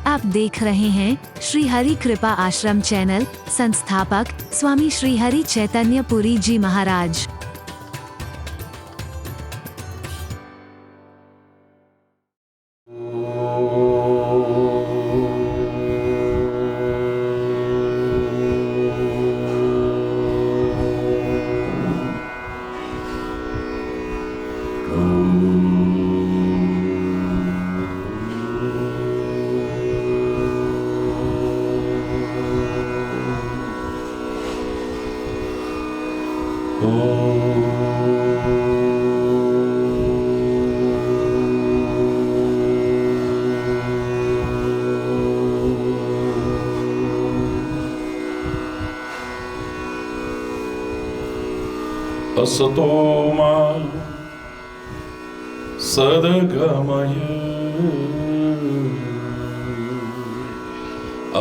आप देख रहे हैं श्री हरि कृपा आश्रम चैनल। संस्थापक स्वामी श्री हरि चैतन्य पुरी जी महाराज। असतो मा सद्गमय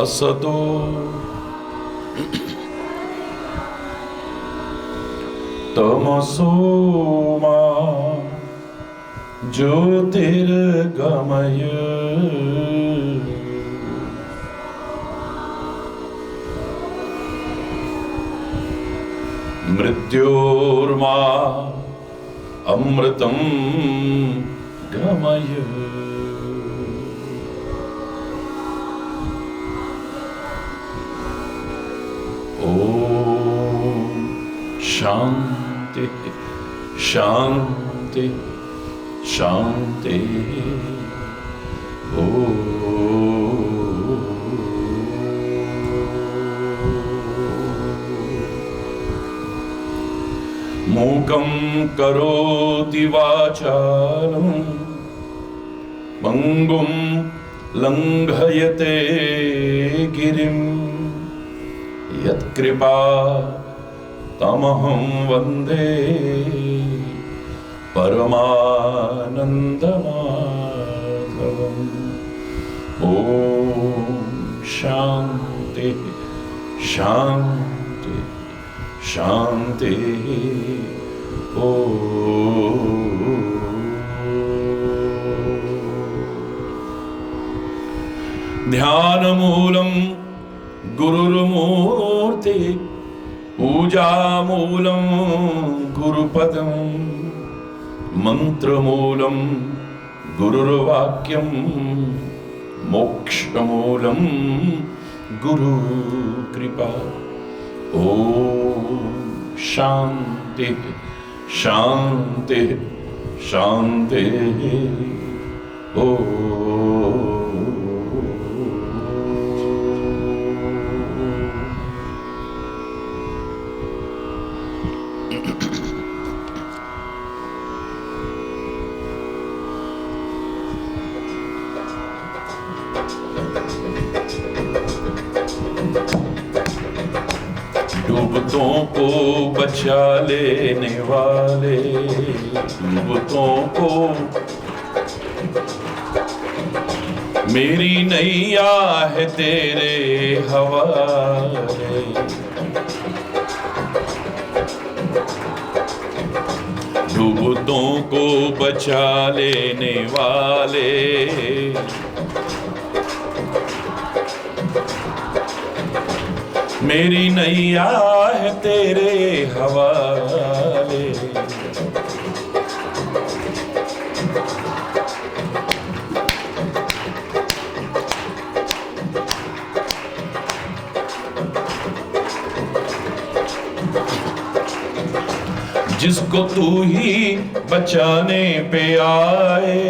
असतो तमसो मा ज्योतिर्गमय मृत्योर्मा अमृतं गमय। ओम शांति शांति शांति। मूकं करोति वाचालं पंगुं लंघयते गिरिं यत्कृपा तमहं वन्दे परमानन्दमाधवम्। ॐ शान्ति शान्ति शांति। ओ ध्यानमूलं गुरुर्मूर्ति पूजामूलं गुरुपदं मंत्रमूलं गुरुर्वाक्यं मोक्षमूलं गुरुकृपा। ओम शांति शांति शांति। डूबतों को बचा लेने वाले, डूबतों को मेरी नैया है तेरे हवाले। डूबतों को बचा लेने वाले, मेरी नैया है तेरे हवाले। जिसको तू ही बचाने पे आए,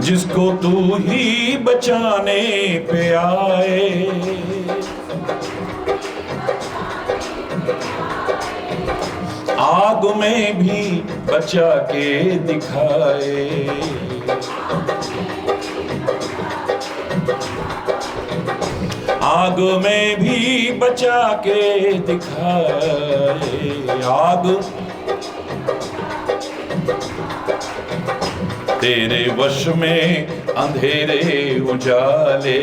जिसको तू ही बचाने पे आए, आग में भी बचा के दिखाए। आग में भी बचा के दिखाए। आग तेरे वश में अंधेरे उजाले,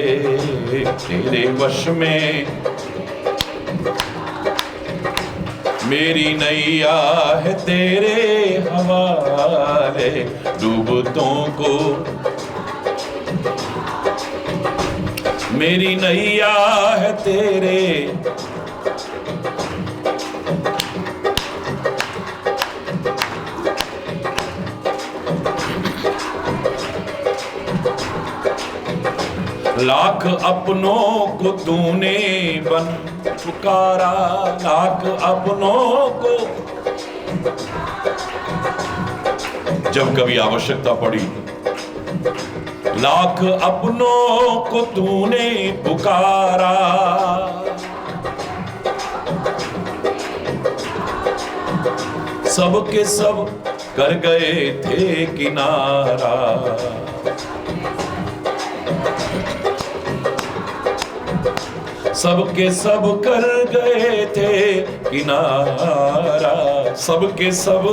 तेरे वश में मेरी नैया है तेरे हवाले, डूबतों को मेरी नैया है तेरे, लाख अपनों को तूने बन पुकारा, लाख अपनों को जब कभी आवश्यकता पड़ी, लाख अपनों को तूने पुकारा, सब के सब कर गए थे किनारा, सब के सब कर गए थे किनारा, सब के सब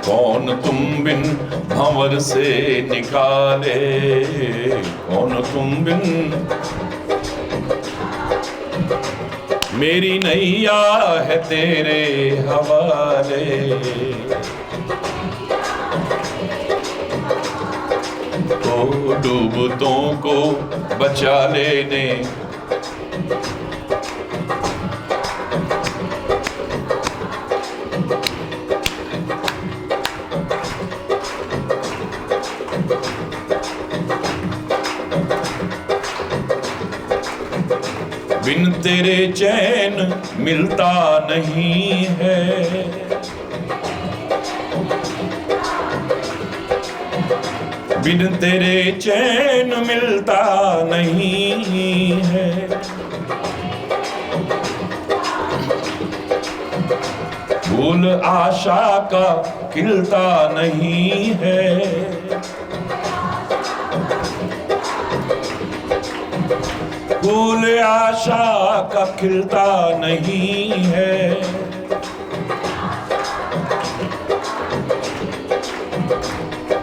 कौन तुम बिन भंवर से निकाले, कौन तुम बिन, मेरी नैया है तेरे हवाले, तो डूबतों को बचा लेने, बिन तेरे चैन मिलता नहीं है, बिन तेरे चैन मिलता नहीं है, फूल आशा का खिलता नहीं है, फूल आशा का खिलता नहीं है,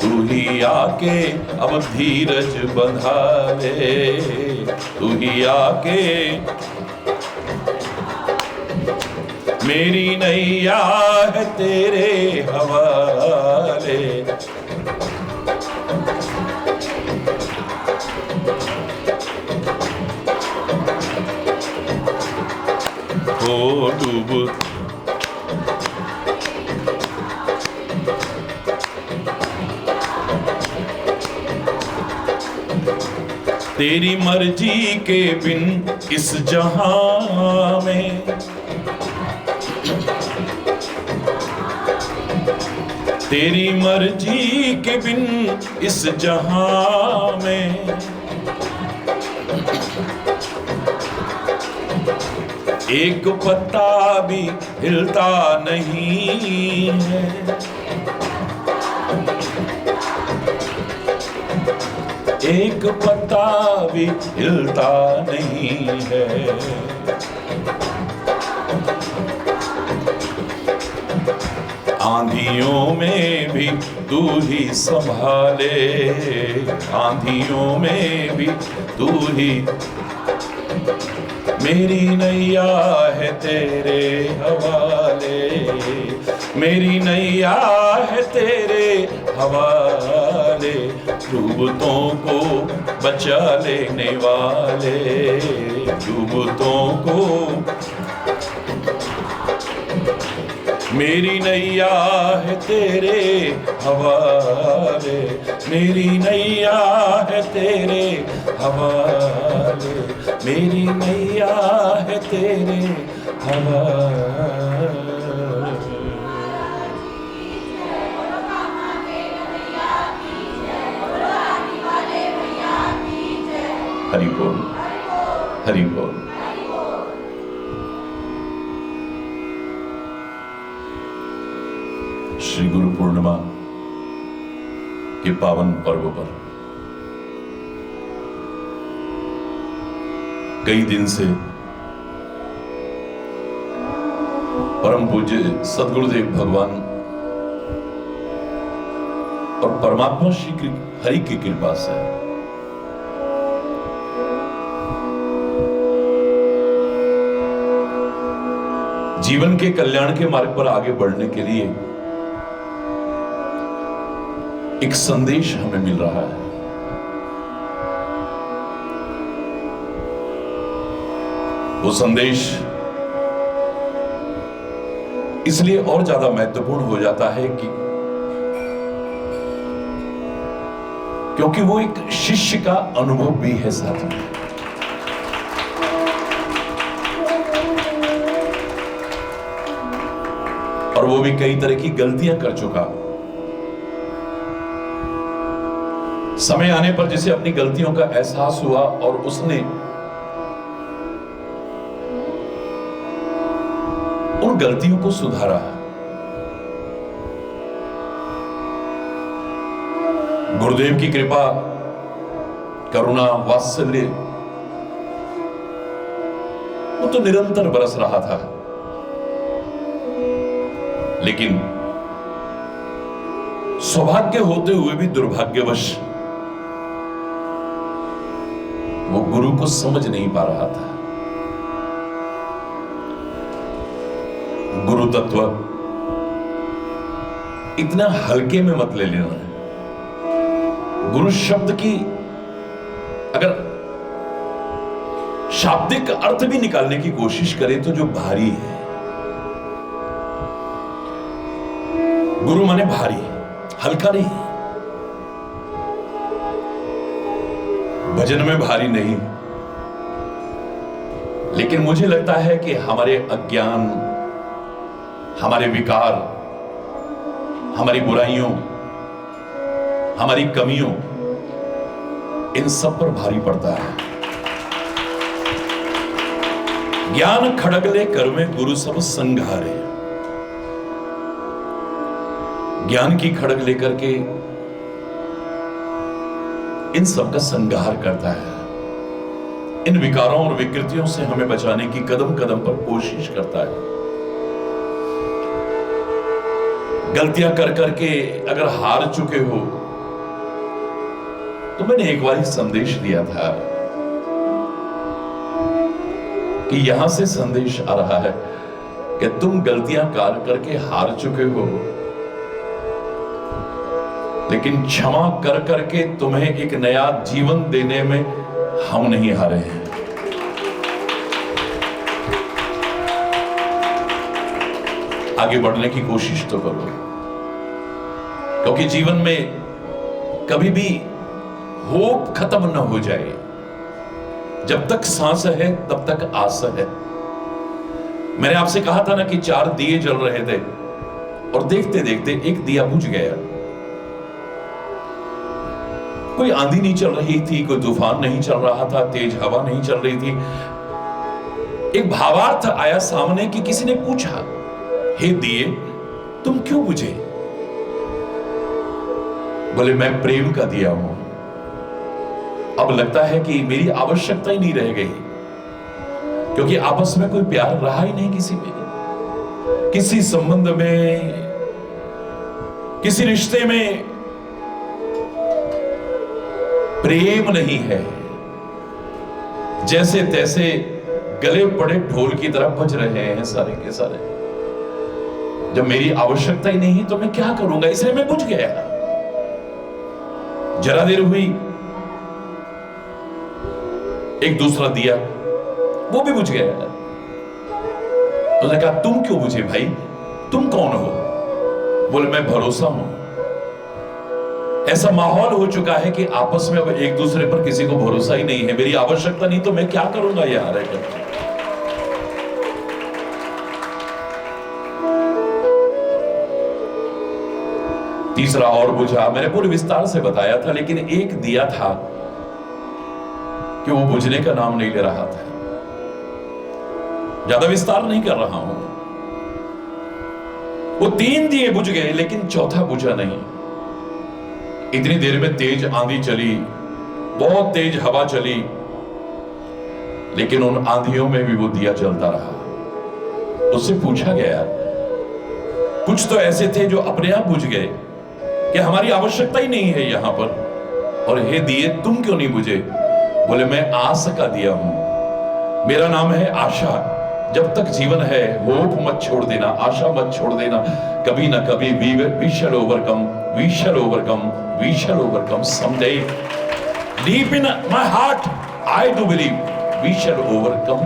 तू ही आके अब धीरज बंधा ले, तू ही आके मेरी नैया है तेरे हवाले, ओ डूब तेरी मर्जी के बिन इस जहां में, तेरी मर्जी के बिन इस जहां में, एक पत्ता भी हिलता नहीं है, एक पत्ता भी हिलता नहीं है, आंधियों में भी तू ही संभाले, आंधियों में भी तू ही, मेरी नैया है तेरे हवाले, मेरी नैया है तेरे हवाले, डूबतों को बचा लेने वाले, डूबतों को मेरी नैया है तेरे हवाले, मेरी नैया है तेरे हवाले, मेरी नैया है तेरे हवाले। हरि बोल, हरि बोल। श्री गुरु पूर्णिमा के पावन पर्व पर कई दिन से परम पूज्य सद्गुरुदेव भगवान और परमात्मा श्री हरि की कृपा से जीवन के कल्याण के मार्ग पर आगे बढ़ने के लिए एक संदेश हमें मिल रहा है। वो संदेश इसलिए और ज्यादा महत्वपूर्ण हो जाता है क्योंकि वो एक शिष्य का अनुभव भी है साथ में। और वो भी कई तरह की गलतियां कर चुका। समय आने पर जिसे अपनी गलतियों का एहसास हुआ और उसने उन गलतियों को सुधारा। गुरुदेव की कृपा, करुणा, वात्सल्य वो तो निरंतर बरस रहा था, लेकिन सौभाग्य होते हुए भी दुर्भाग्यवश वो गुरु को समझ नहीं पा रहा था। गुरु तत्व इतना हल्के में मत ले लेना है। गुरु शब्द की अगर शाब्दिक अर्थ भी निकालने की कोशिश करें तो जो भारी है, गुरु माने भारी, हल्का नहीं। भजन में भारी नहीं, लेकिन मुझे लगता है कि हमारे अज्ञान, हमारे विकार, हमारी बुराइयों, हमारी कमियों, इन सब पर भारी पड़ता है। ज्ञान खड़गले कर में गुरु सब संघारे। ज्ञान की खड़ग लेकर के इन सब का संघार करता है। इन विकारों और विकृतियों से हमें बचाने की कदम कदम पर कोशिश करता है। गलतियां कर करके अगर हार चुके हो तो मैंने एक बार ही संदेश दिया था कि यहां से संदेश आ रहा है कि तुम गलतियां कर करके हार चुके हो, लेकिन क्षमा कर करके तुम्हें एक नया जीवन देने में हम नहीं हारे हैं। आगे बढ़ने की कोशिश तो करो, क्योंकि जीवन में कभी भी होप खत्म न हो जाए। जब तक सांस है तब तक आस है। मैंने आपसे कहा था ना कि 4 दिए जल रहे थे और देखते देखते एक दिया बुझ गया। कोई आंधी नहीं चल रही थी, कोई तूफान नहीं चल रहा था, तेज हवा नहीं चल रही थी। एक भावार्थ आया सामने कि किसी ने पूछा, हे दिए तुम क्यों बुझे? बोले मैं प्रेम का दिया हूं। अब लगता है कि मेरी आवश्यकता ही नहीं रह गई, क्योंकि आपस में कोई प्यार रहा ही नहीं किसी में, किसी संबंध में, किसी रिश्ते में प्रेम नहीं है। जैसे तैसे गले पड़े ढोल की तरह बज रहे हैं सारे के सारे। जब मेरी आवश्यकता ही नहीं तो मैं क्या करूंगा, इसलिए मैं बुझ गया। जरा देर हुई, एक दूसरा दिया, वो भी बुझ गया। उसने कहा तुम क्यों बुझे भाई, तुम कौन हो? बोले मैं भरोसा हूं। ऐसा माहौल हो चुका है कि आपस में अब एक दूसरे पर किसी को भरोसा ही नहीं है। मेरी आवश्यकता नहीं तो मैं क्या करूंगा यार। तीसरा और बुझा। मैंने पूरे विस्तार से बताया था, लेकिन एक दिया था कि वो बुझने का नाम नहीं ले रहा था। ज्यादा विस्तार नहीं कर रहा हूं। वो 3 दिए बुझ गए, लेकिन चौथा बुझा नहीं। इतनी देर में तेज आंधी चली, बहुत तेज हवा चली, लेकिन उन आंधियों में भी वो दिया जलता रहा। उससे पूछा गया, कुछ तो ऐसे थे जो अपने आप बुझ गए कि हमारी आवश्यकता ही नहीं है यहां पर, और हे दिए तुम क्यों नहीं बुझे? बोले मैं आस का दिया हूं, मेरा नाम है आशा। जब तक जीवन है होप मत छोड़ देना, आशा मत छोड़ देना। कभी ना कभी we shall overcome, we shall overcome, we shall overcome someday. Deep in my heart, I do believe we shall overcome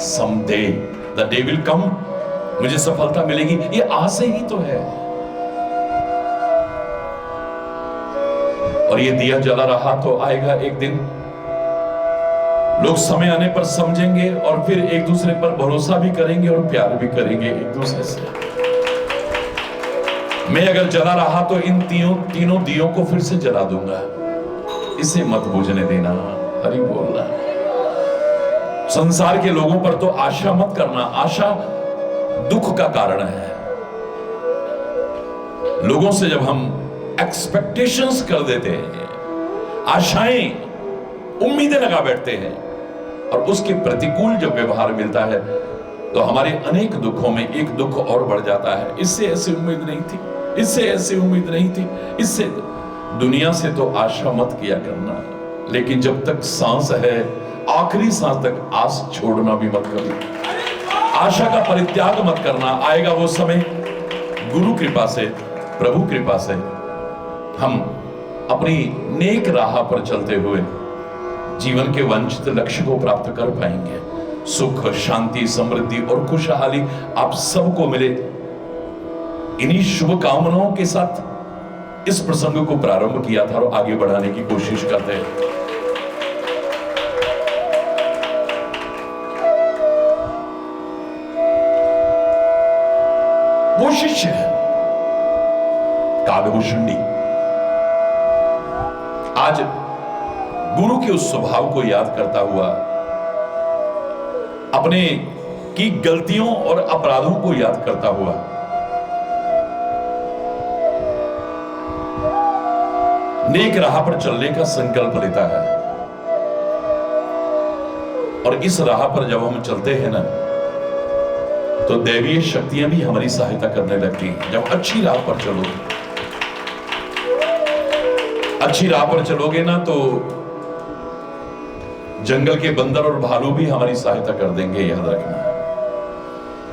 someday. The day will come. मुझे सफलता मिलेगी, ये आज से ही तो है। और ये दिया जला रहा तो आएगा एक दिन, लोग समय आने पर समझेंगे और फिर एक दूसरे पर भरोसा भी करेंगे और प्यार भी करेंगे एक दूसरे से। मैं अगर जला रहा तो इन तीनों दियों को फिर से जला दूंगा, इसे मत बुझने देना। हरि बोलना। संसार के लोगों पर तो आशा मत करना, आशा दुख का कारण है। लोगों से जब हम एक्सपेक्टेशंस कर देते हैं, आशाएं, उम्मीदें लगा बैठते हैं और उसके प्रतिकूल जब व्यवहार मिलता है तो हमारे अनेक दुखों में एक दुख और बढ़ जाता है। इससे ऐसी उम्मीद नहीं थी, इससे ऐसी उम्मीद नहीं थी, इससे। दुनिया से तो आशा मत किया करना, लेकिन जब तक सांस है, आखिरी सांस तक आस छोड़ना भी मत करना। आशा का परित्याग मत करना। आएगा वो समय, गुरु कृपा से, प्रभु कृपा से हम अपनी नेक राह पर चलते हुए जीवन के वांछित लक्ष्य को प्राप्त कर पाएंगे। सुख, शांति, समृद्धि और खुशहाली आप सबको मिले। इन्हीं शुभकामनाओं के साथ इस प्रसंग को प्रारंभ किया था और आगे बढ़ाने की कोशिश करते हैं। वो शिष्य काव्यभूषणी आज गुरु के उस स्वभाव को याद करता हुआ, अपने की गलतियों और अपराधों को याद करता हुआ नेक राह पर चलने का संकल्प लेता है। और इस राह पर जब हम चलते हैं ना, तो दैवीय शक्तियां भी हमारी सहायता करने लगती हैं। जब अच्छी राह पर चलोगे, अच्छी राह पर चलोगे ना, तो जंगल के बंदर और भालू भी हमारी सहायता कर देंगे, याद रखना।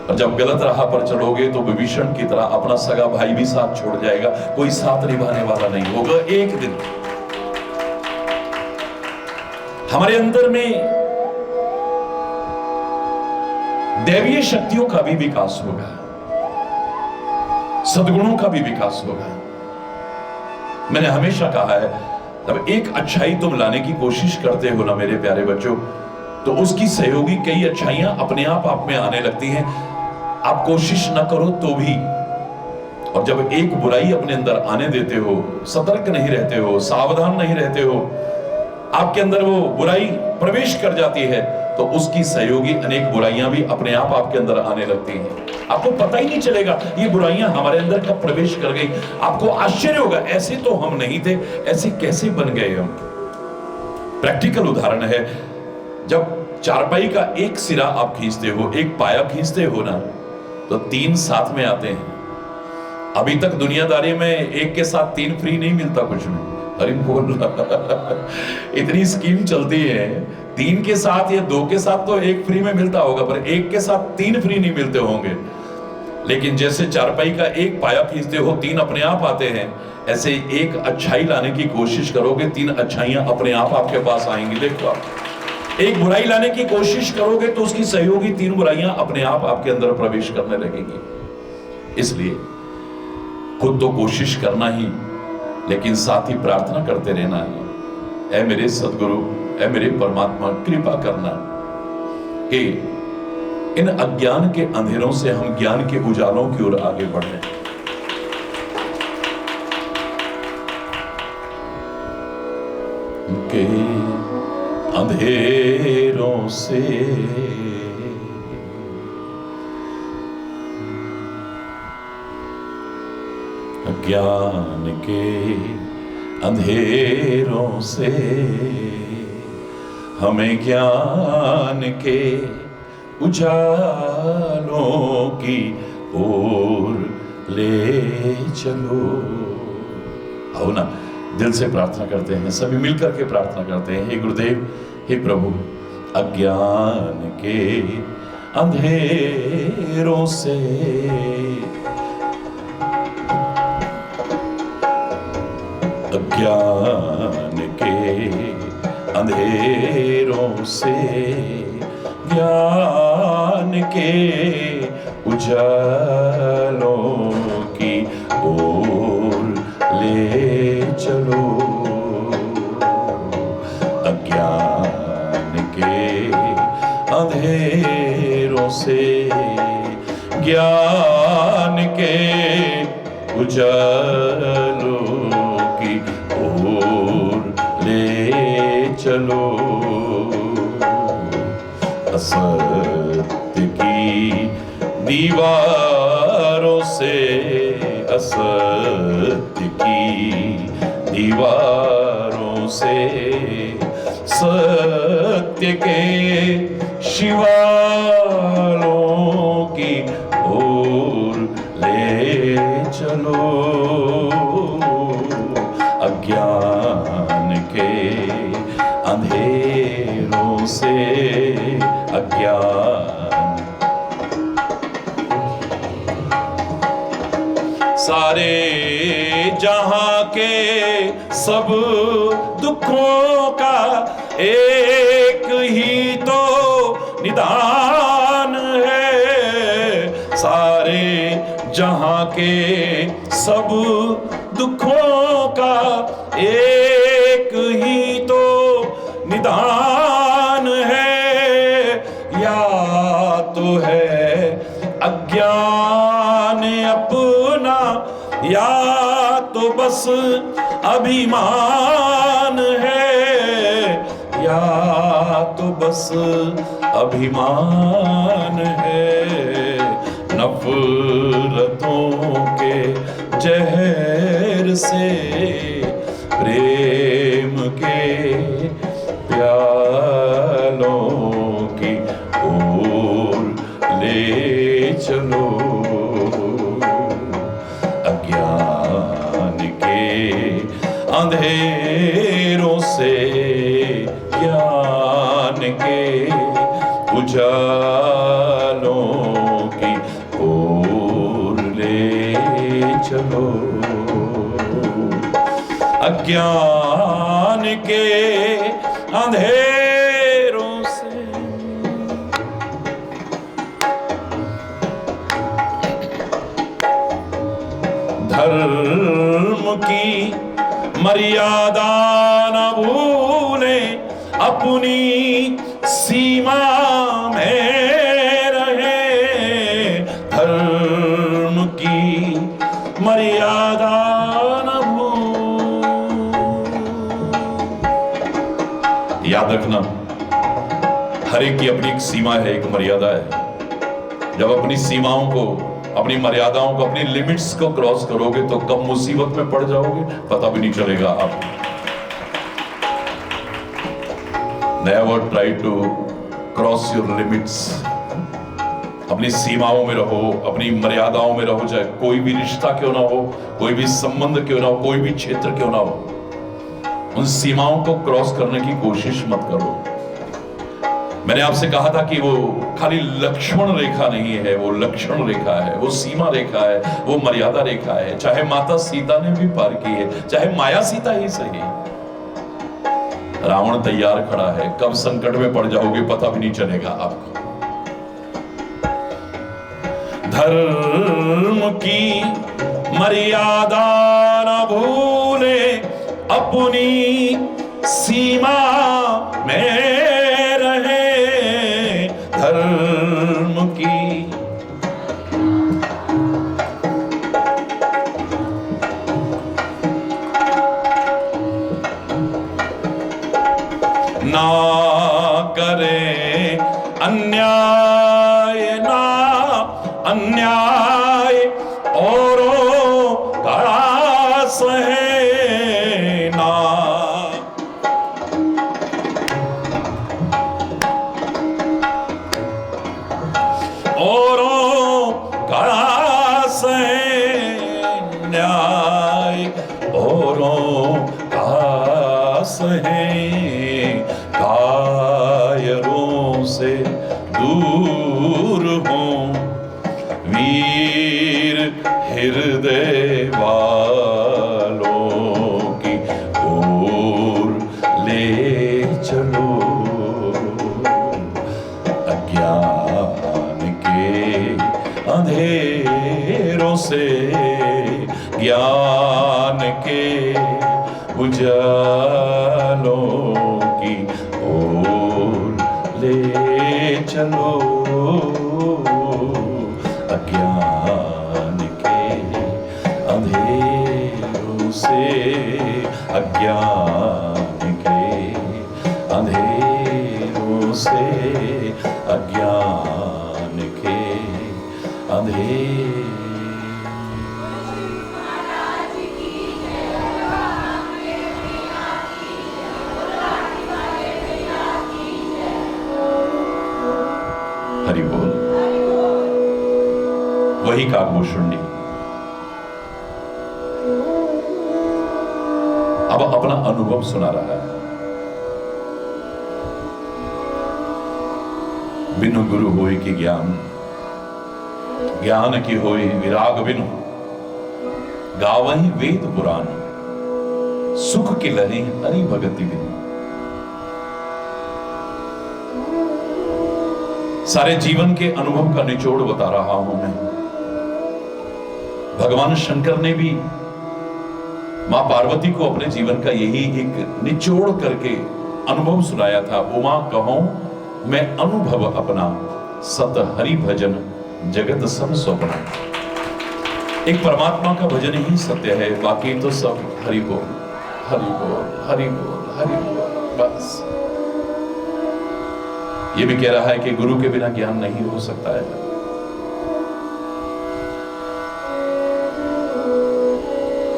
और जब गलत राह पर चलोगे तो विभीषण की तरह अपना सगा भाई भी साथ छोड़ जाएगा, कोई साथ निभाने वाला नहीं होगा। एक दिन हमारे अंदर में दैवीय शक्तियों का भी विकास होगा, सद्गुणों का भी विकास होगा। मैंने हमेशा कहा है, तब एक अच्छाई तुम लाने की कोशिश करते हो ना मेरे प्यारे बच्चों, तो उसकी सहयोगी कई अच्छाइयां अपने आप में आने लगती हैं, आप कोशिश ना करो तो भी। और जब एक बुराई अपने अंदर आने देते हो, सतर्क नहीं रहते हो, सावधान नहीं रहते हो, आपके अंदर वो बुराई प्रवेश कर जाती है, तो उसकी सहयोगी अनेक बुराइयां भी अपने आप आपके अंदर आने लगती हैं। आपको पता ही नहीं चलेगा ये बुराइयां हमारे अंदर कब प्रवेश कर गई। आपको आश्चर्य होगा, ऐसे तो हम नहीं थे, ऐसे कैसे बन गए हम। प्रैक्टिकल उदाहरण है, जब चारपाई का एक सिरा आप खींचते हो, एक पाया खींचते हो ना, तो तीन साथ में आते हैं। अभी तक दुनियादारी में एक के साथ तीन फ्री नहीं मिलता कुछ भी। अरे बोल इतनी स्कीम चलती है, तीन के साथ या दो के साथ तो एक फ्री में मिलता होगा, पर एक के साथ तीन फ्री नहीं मिलते होंगे। लेकिन जैसे चारपाई का एक पाया खींचते हो, तीन अपने आप आते हैं, ऐसे एक अच्छाई लाने की कोशिश करोगे, तीन अच्छाइयां अपने आप आपके पास आएंगी। देखो आप एक बुराई लाने की कोशिश करोगे तो उसकी सहयोगी तीन बुराइयां अपने आप आपके अंदर प्रवेश करने लगेंगी। इसलिए खुद तो कोशिश करना ही, लेकिन साथ ही प्रार्थना करते रहना है, ऐ मेरे सदगुरु, ऐ मेरे परमात्मा, कृपा करना कि इन अज्ञान के अंधेरों से हम ज्ञान के उजालों की ओर आगे बढ़ें। के अंधेरों से ज्ञान के अंधेरों से हमें ज्ञान के उजालों की ओर ले चलो। आओ ना, दिल से प्रार्थना करते हैं, सभी मिलकर के प्रार्थना करते हैं। हे गुरुदेव, हे प्रभु, अज्ञान के अंधेरों से, अज्ञान के अंधेरों से ज्ञान के उजालों की ओर ले चलो। अज्ञान के अंधेरों से ज्ञान के उजालों की ओर ले चलो। असत्य की दीवारों से, असत्य की दीवारों से सत्य के शिवालों की ओर ले चलो। अज्ञान के अंधेरों से, अज्ञान सारे जहां के सब दुखों का एक ही तो निदान है। सारे जहां के सब दुखों का एक ही तो निदान है। या तो है अज्ञान अपना, या तो बस अभिमान है, या तो बस अभिमान है। नफरतों के जहर से प्रेम के प्यालों की ओर ले चलो। अज्ञान के अंधेरों से ज्ञान के उजालों की ओर ले चलो। अज्ञान के अंधेरों से धर्म की मर्यादा न भूले, अपनी सीमा में रहे। धर्म की मर्यादा न भूले। याद रखना, हर एक की अपनी एक सीमा है, एक मर्यादा है। जब अपनी सीमाओं को, अपनी मर्यादाओं को, अपनी लिमिट्स को क्रॉस करोगे तो कब मुसीबत में पड़ जाओगे पता भी नहीं चलेगा आपको। Never try to cross your limits. अपनी सीमाओं में रहो, अपनी मर्यादाओं में रहो। चाहे कोई भी रिश्ता क्यों ना हो, कोई भी संबंध क्यों ना हो, कोई भी क्षेत्र क्यों ना हो, उन सीमाओं को क्रॉस करने की कोशिश मत करो। मैंने आपसे कहा था कि वो खाली लक्ष्मण रेखा नहीं है, वो लक्षण रेखा है, वो सीमा रेखा है, वो मर्यादा रेखा है। चाहे माता सीता ने भी पार की है, चाहे माया सीता ही सही। रावण तैयार खड़ा है, कब संकट में पड़ जाओगे पता भी नहीं चलेगा आपको। धर्म की मर्यादा न भूले, अपनी सीमा में रहे। धर्म की ना करें अन्याय, ना अन्याय औरों का सहे ना। औरों का सहे न्याय, औरों का सहे। कायरों से दूर हृदय वालों की ओर ले चलो, अज्ञान के अंधेरों से ज्ञान के उजालों की ओर ले चलो, अज्ञान के अंधेरों से, अज्ञान के अंधेरों से, अज्ञान के अंधेरों। हरि बोल। वही काकभूषुंडी अब अपना अनुभव सुना रहा है। बिनु गुरु होई की ज्ञान, ज्ञान की होई विराग बिनु, गावहीं वेद पुराण, सुख की लहरी हरि भगति बिनु। सारे जीवन के अनुभव का निचोड़ बता रहा हूं मैं। भगवान शंकर ने भी मां पार्वती को अपने जीवन का यही एक निचोड़ करके अनुभव सुनाया था। उमा कहूं मैं अनुभव अपना, सत हरि भजन जगत सब स्वप्न। एक परमात्मा का भजन ही सत्य है, बाकी तो सब हरि बोल, हरि बोल, हरि बोल, हरि बोल, बस। ये भी कह रहा है कि गुरु के बिना ज्ञान नहीं हो सकता है।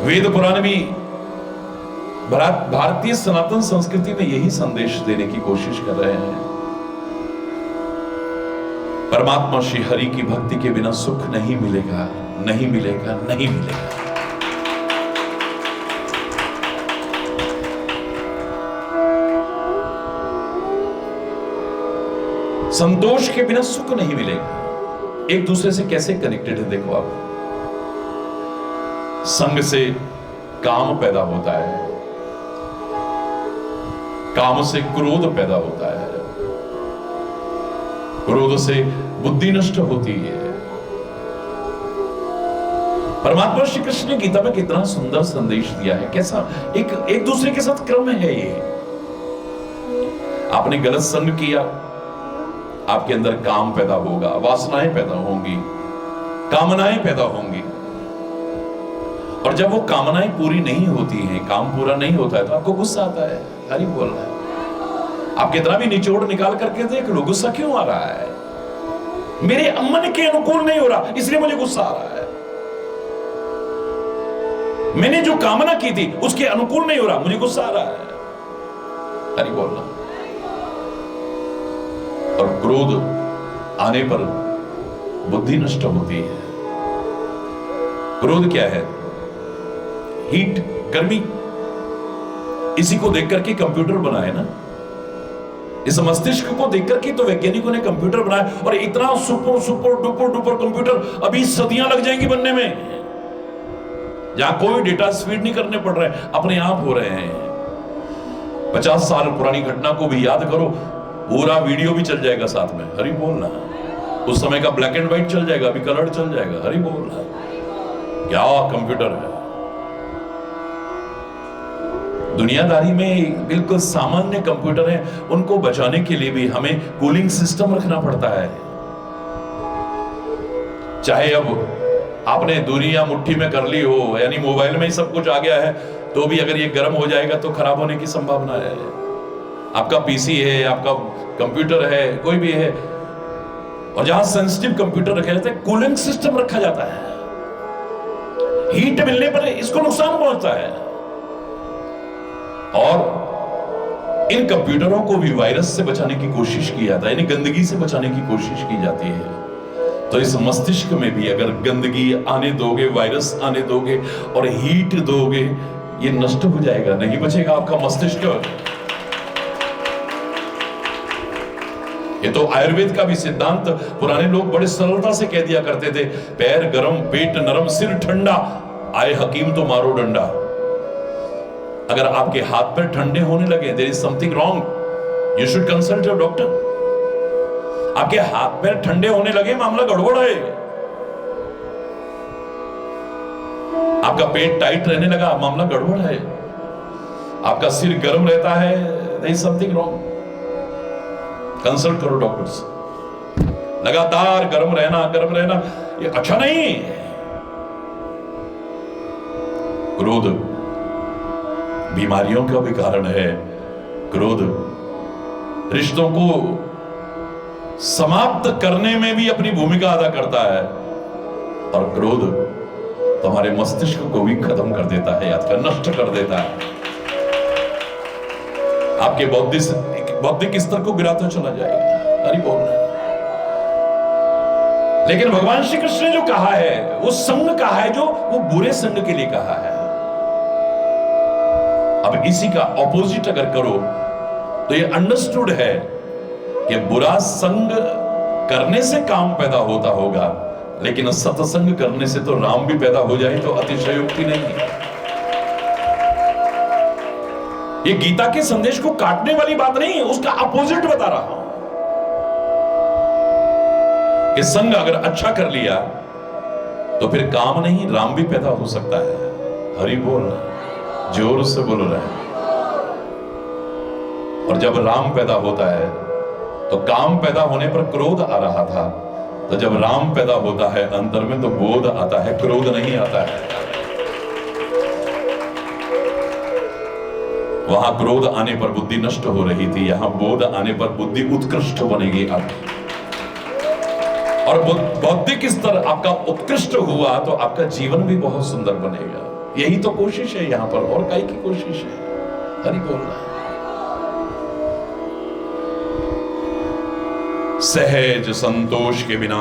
वेद पुराण भी भारतीय सनातन संस्कृति में यही संदेश देने की कोशिश कर रहे हैं। परमात्मा श्री हरि की भक्ति के बिना सुख नहीं मिलेगा, नहीं मिलेगा, नहीं मिलेगा। संतोष के बिना सुख नहीं मिलेगा। एक दूसरे से कैसे कनेक्टेड है देखो आप। संग से काम पैदा होता है, काम से क्रोध पैदा होता है, क्रोध से बुद्धि नष्ट होती है। परमात्मा श्री कृष्ण ने गीता में कितना सुंदर संदेश दिया है। कैसा एक दूसरे के साथ क्रम है ये। आपने गलत संग किया, आपके अंदर काम पैदा होगा, वासनाएं पैदा होंगी, कामनाएं पैदा होंगी। और जब वो कामनाएं पूरी नहीं होती हैं, काम पूरा नहीं होता है, तो आपको गुस्सा आता है। हरि बोल रहा है। आप कितना भी निचोड़ निकाल करके देख लो, गुस्सा क्यों आ रहा है? मेरे मन के अनुकूल नहीं हो रहा, इसलिए मुझे गुस्सा आ रहा है। मैंने जो कामना की थी उसके अनुकूल नहीं हो रहा, मुझे गुस्सा आ रहा है। हरि बोलना। और क्रोध आने पर बुद्धि नष्ट होती है। क्रोध क्या है? हीट, गर्मी। इसी को देख करके कंप्यूटर बनाए ना, इस मस्तिष्क को देख करके तो वैज्ञानिकों ने कंप्यूटर बनाया। और इतना super super duper duper computer अभी सदियां लग जाएंगी बनने में, जहां कोई डेटा फीड नहीं करने पड़ रहे, अपने आप हो रहे हैं। 50 साल पुरानी घटना को भी याद करो, पूरा वीडियो भी चल जाएगा साथ में। हरि बोलना। उस समय का ब्लैक एंड व्हाइट चल जाएगा, अभी कलर चल जाएगा। हरि बोलना। क्या कंप्यूटर है। दुनियादारी में बिल्कुल सामान्य कंप्यूटर है, उनको बचाने के लिए भी हमें कूलिंग सिस्टम रखना पड़ता है। चाहे अब आपने दुनिया मुट्ठी में कर ली हो, यानी मोबाइल में ही सब कुछ आ गया है, तो भी अगर ये गर्म हो जाएगा तो खराब होने की संभावना है। आपका पीसी है, आपका कंप्यूटर है, कोई भी है, और जहां सेंसिटिव कंप्यूटर रखे जाते हैं, कूलिंग सिस्टम रखा जाता है। हीट मिलने पर इसको नुकसान पहुंचता है। और इन कंप्यूटरों को भी वायरस से बचाने की कोशिश की जाता है, यानी गंदगी से बचाने की कोशिश की जाती है। तो इस मस्तिष्क में भी अगर गंदगी आने दोगे, वायरस आने दोगे और हीट दोगे, ये नष्ट हो जाएगा, नहीं बचेगा आपका मस्तिष्क। ये तो आयुर्वेद का भी सिद्धांत पुराने लोग बड़े सरलता से कह दिया करते थे, पैर गरम पेट नरम सिर ठंडा, आए हकीम तो मारो डंडा। अगर आपके हाथ पैर ठंडे होने लगे, there is something wrong, you should consult your doctor. आपके हाथ पैर ठंडे होने लगे, मामला गड़बड़ है। आपका पेट टाइट रहने लगा, मामला गड़बड़ है। आपका सिर गर्म रहता है, there is something wrong, consult करो डॉक्टर से। लगातार गर्म रहना ये अच्छा नहीं। क्रोध बीमारियों का भी कारण है। क्रोध रिश्तों को समाप्त करने में भी अपनी भूमिका अदा करता है, और क्रोध तुम्हारे मस्तिष्क को भी खत्म कर देता है, याद कर नष्ट कर देता है, आपके बौद्धिक स्तर को गिराता चला जाएगा। हरि बोल रहे। लेकिन भगवान श्री कृष्ण ने जो कहा है, वो संग कहा है, जो वो बुरे संग के लिए कहा है। अब इसी का ऑपोजिट अगर करो तो ये अंडरस्टूड है कि बुरा संग करने से काम पैदा होता होगा, लेकिन सत्संग करने से तो राम भी पैदा हो जाए तो अतिशयोक्ति नहीं है। ये गीता के संदेश को काटने वाली बात नहीं है, उसका अपोजिट बता रहा हूं कि संग अगर अच्छा कर लिया तो फिर काम नहीं, राम भी पैदा हो सकता है। हरि बोल, जोर से बोल रहे हैं। और जब राम पैदा होता है तो काम पैदा होने पर क्रोध आ रहा था, तो जब राम पैदा होता है अंतर में तो बोध आता है, क्रोध नहीं आता है। वहां क्रोध आने पर बुद्धि नष्ट हो रही थी, यहां बोध आने पर बुद्धि उत्कृष्ट बनेगी आपकी। और बौद्धिक स्तर आपका उत्कृष्ट हुआ तो आपका जीवन भी बहुत सुंदर बनेगा। यही तो कोशिश है यहां पर, और काई की कोशिश है। हरि बोल रहा है। सहज संतोष के बिना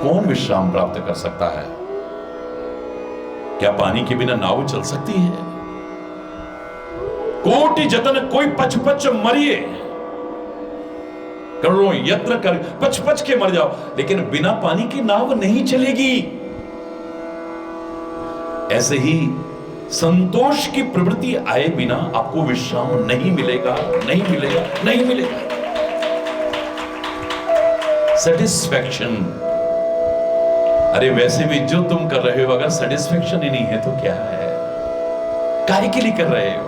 कौन विश्राम प्राप्त कर सकता है? क्या पानी के बिना नाव चल सकती है? कोटि जतन कोई पच पच मरिए, करोड़ों यत्न कर पच पच के मर जाओ, लेकिन बिना पानी की नाव नहीं चलेगी। ऐसे ही संतोष की प्रवृत्ति आए बिना आपको विश्राम नहीं मिलेगा, नहीं मिलेगा, नहीं मिलेगा। सेटिस्फैक्शन, अरे वैसे भी जो तुम कर रहे हो अगर सेटिस्फैक्शन ही नहीं है तो क्या है? काहे के लिए कर रहे हो?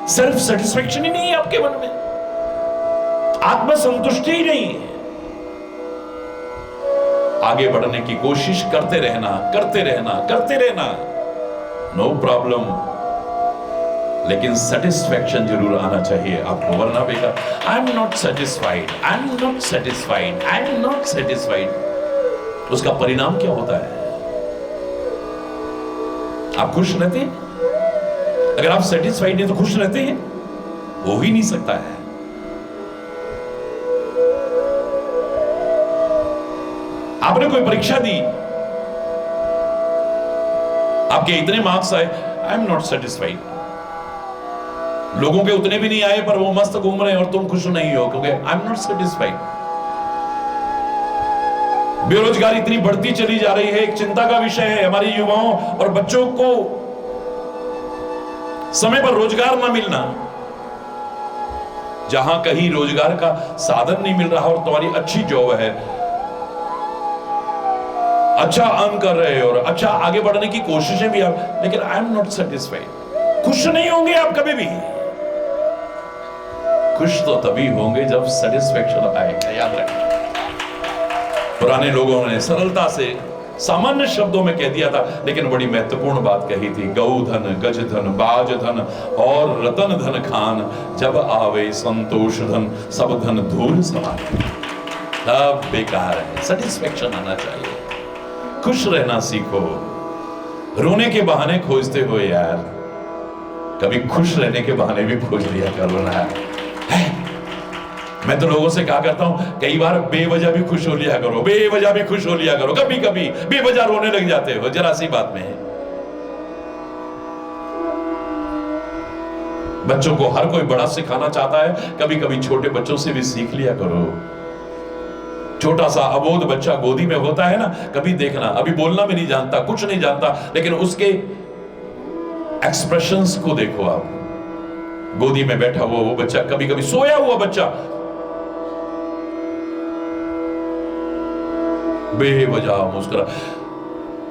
सेल्फ सेटिस्फैक्शन ही नहीं है आपके मन में, आत्मसंतुष्टि ही नहीं है। आगे बढ़ने की कोशिश करते रहना, करते रहना, करते रहना, नो प्रॉब्लम, लेकिन सेटिस्फैक्शन जरूर आना चाहिए आपको, वरना बेकार I am not satisfied, I am not satisfied, I am not satisfied, उसका परिणाम क्या होता है? आप खुश रहते हैं? अगर आप सेटिस्फाइड नहीं तो खुश रहते हैं? हो ही नहीं सकता है। आपने कोई परीक्षा दी, आपके इतने मार्क्स आए, आई एम नॉट सेटिस्फाइड। लोगों के उतने भी नहीं आए पर वो मस्त घूम रहे हैं और तुम खुश नहीं हो क्योंकि आई एम नॉट सेटिस्फाइड। बेरोजगारी इतनी बढ़ती चली जा रही है, एक चिंता का विषय है। हमारे युवाओं और बच्चों को समय पर रोजगार ना मिलना, जहां कहीं रोजगार का साधन नहीं मिल रहा और तुम्हारी अच्छी जॉब है, अच्छा अर्न कर रहे हो और अच्छा आगे बढ़ने की कोशिशें भी आप, लेकिन आई एम नॉट सेटिस्फाइड। खुश नहीं होंगे आप कभी भी। खुश तो तभी होंगे जब सेटिस्फैक्शन आएगा, याद रखना। पुराने लोगों ने सरलता से सामान्य शब्दों में कह दिया था, लेकिन बड़ी महत्वपूर्ण बात कही थी। गौ धन, गज धन, बाज धन और रतन धन खान, जब आवे संतोष धन, सब धन धूल समान। सब बेकार है, सेटिस्फैक्शन आना चाहिए। खुश रहना सीखो, रोने के बहाने खोजते हो यार, कभी खुश रहने के बहाने भी खोज लिया करो ना। मैं तो लोगों से कहा करता हूं, कई बार बेवजह भी खुश हो लिया करो, बेवजह भी खुश हो लिया करो। कभी कभी बेवजह रोने लग जाते हो जरा सी बात में। बच्चों को हर कोई बड़ा सिखाना चाहता है, कभी कभी छोटे बच्चों से भी सीख लिया करो। छोटा सा अबोध बच्चा गोदी में होता है ना, कभी देखना, अभी बोलना भी नहीं जानता, कुछ नहीं जानता, लेकिन उसके एक्सप्रेशंस को देखो आप। गोदी में बैठा हुआ वो बच्चा, कभी कभी सोया हुआ बच्चा बेवजह मुस्कुरा,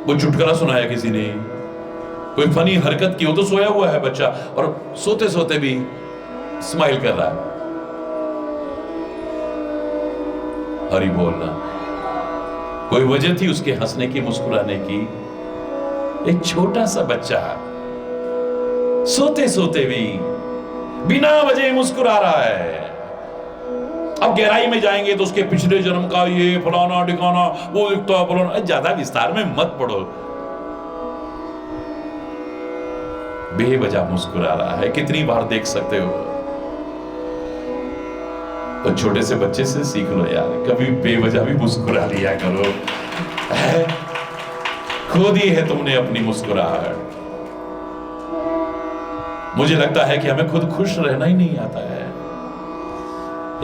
वो चुटकुला सुनाया किसी ने, कोई फनी हरकत की हो तो सोया हुआ है बच्चा और सोते सोते भी स्माइल कर रहा है। हरी बोलना, कोई वजह थी उसके हंसने की, मुस्कुराने की। एक छोटा सा बच्चा सोते सोते भी बिना वजह मुस्कुरा रहा है। अब गहराई में जाएंगे तो उसके पिछले जन्म का ये फलाना ठिकाना वो दिखता है, फलाना, ज्यादा विस्तार में मत पढ़ो। बेवजह मुस्कुरा रहा है, कितनी बार देख सकते हो। तो छोटे से बच्चे से सीख लो यार, कभी बेवजह भी मुस्कुरा लिया करो। खो दी है तुमने अपनी मुस्कुराहट। मुझे लगता है कि हमें खुद खुश रहना ही नहीं आता है।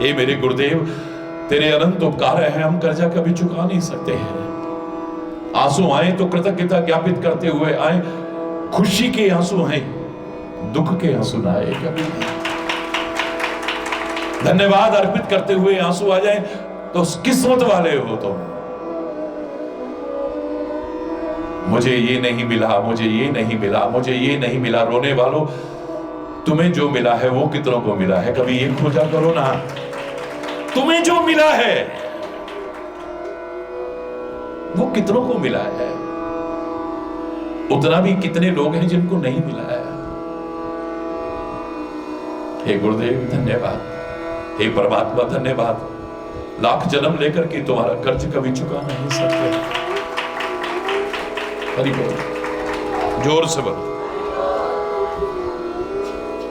ए मेरे गुरुदेव, तेरे अनंत उपकार है, हम कर्जा कभी चुका नहीं सकते हैं। आंसू आए तो कृतज्ञता ज्ञापित करते हुए आए, खुशी के आंसू हैं, दुख के आंसू ना आए कभी। धन्यवाद अर्पित करते हुए आंसू आ जाए तो किस्मत वाले हो तुम। मुझे ये नहीं मिला, मुझे ये नहीं मिला, मुझे ये नहीं मिला, रोने वालों, तुम्हें जो मिला है वो कितनों को मिला है, कभी ये खोजा करो ना। तुम्हें जो मिला है वो कितनों को मिला है, उतना भी कितने लोग हैं जिनको नहीं मिला है। हे गुरुदेव धन्यवाद, हे परमात्मा धन्यवाद, लाख जन्म लेकर के तुम्हारा कर्ज कभी चुका नहीं सकते। हरि बोल, जोर से बोलो।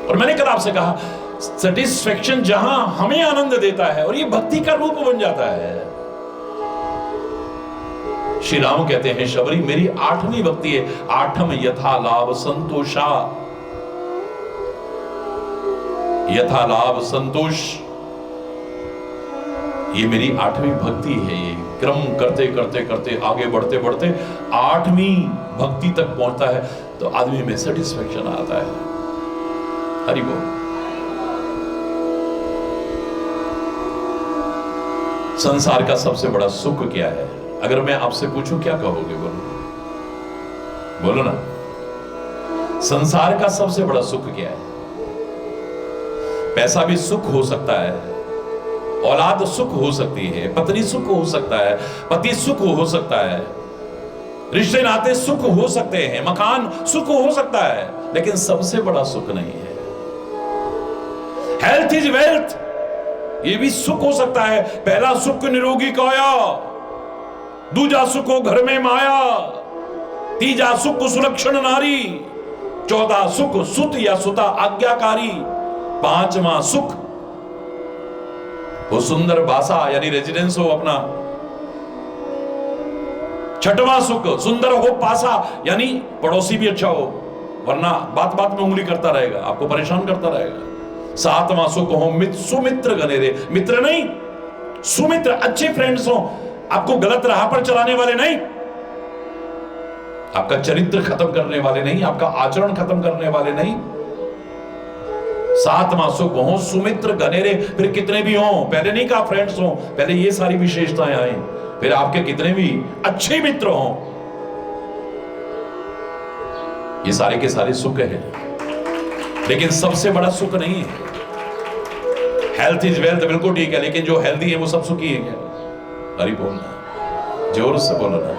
और मैंने कल आपसे कहा, सेटिस्फेक्शन जहां हमें आनंद देता है और ये भक्ति का रूप बन जाता है। श्री राम कहते हैं, शबरी मेरी 8वीं भक्ति है, 8म यथा लाभ संतोषा। यथा लाभ संतोष, ये मेरी 8वीं भक्ति है। ये क्रम करते करते करते आगे बढ़ते बढ़ते 8वीं भक्ति तक पहुंचता है तो आदमी में सेटिस्फेक्शन आता है। हरि बोल। संसार का सबसे बड़ा सुख क्या है? अगर मैं आपसे पूछूं क्या कहोगे? बोलो बोलो ना। संसार का सबसे बड़ा सुख क्या है? पैसा भी सुख हो सकता है, औलाद सुख हो सकती है, पत्नी सुख हो सकता है, पति सुख हो सकता है, रिश्ते नाते सुख हो सकते हैं, मकान सुख हो सकता है, लेकिन सबसे बड़ा सुख नहीं है। हेल्थ इज वेल्थ, ये भी सुख हो सकता है। पहला सुख निरोगी काया, दूजा सुख हो घर में माया, तीजा सुख सुलक्षण नारी, चौथा सुख सुत या सुता आज्ञाकारी, पांचवा सुख वो सुंदर बासा यानी रेजिडेंस हो अपना, छठवां सुख सुंदर हो पासा यानी पड़ोसी भी अच्छा हो, वरना बात बात में उंगली करता रहेगा, आपको परेशान करता रहेगा। सातवां सुख हो सुमित्र गनेरे, मित्र नहीं सुमित्र, अच्छे फ्रेंड्स हो, आपको गलत राह पर चलाने वाले नहीं, आपका चरित्र खत्म करने वाले नहीं, आपका आचरण खत्म करने वाले नहीं। सातवां सुख हो सुमित्र गनेरे, फिर कितने भी हो, पहले नहीं कहा फ्रेंड्स हो, पहले ये सारी विशेषताएं आई, फिर आपके कितने भी अच्छे मित्र हो, ये सारे के सारे सुख है, लेकिन सबसे बड़ा सुख नहीं है। हेल्थ इज वेल्थ बिल्कुल ठीक है, लेकिन जो हेल्दी है वो सब सुखी है क्या? हरि बोलना, जोर से बोलना।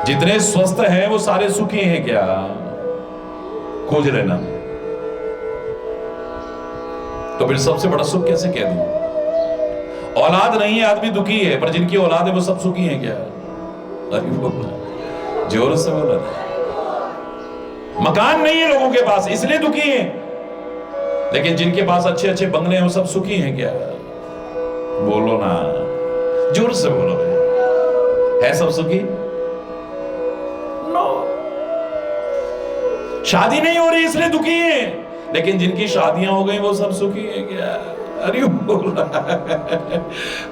जितने स्वस्थ हैं वो सारे सुखी हैं क्या? खोज लेना। तो फिर सबसे बड़ा सुख कैसे कह दूं? औलाद नहीं है आदमी दुखी है, पर जिनकी औलाद है वो सब सुखी हैं क्या? हरि बोलना, जोर से बोलना। मकान नहीं है लोगों के पास इसलिए दुखी हैं, लेकिन जिनके पास अच्छे अच्छे बंगले हैं वो सब सुखी हैं क्या? बोलो ना, जोर से बोलो। है सब सुखी? नो। शादी नहीं हो रही इसलिए दुखी है, लेकिन जिनकी शादियां हो गई वो सब सुखी है क्या? अरे बोल रहा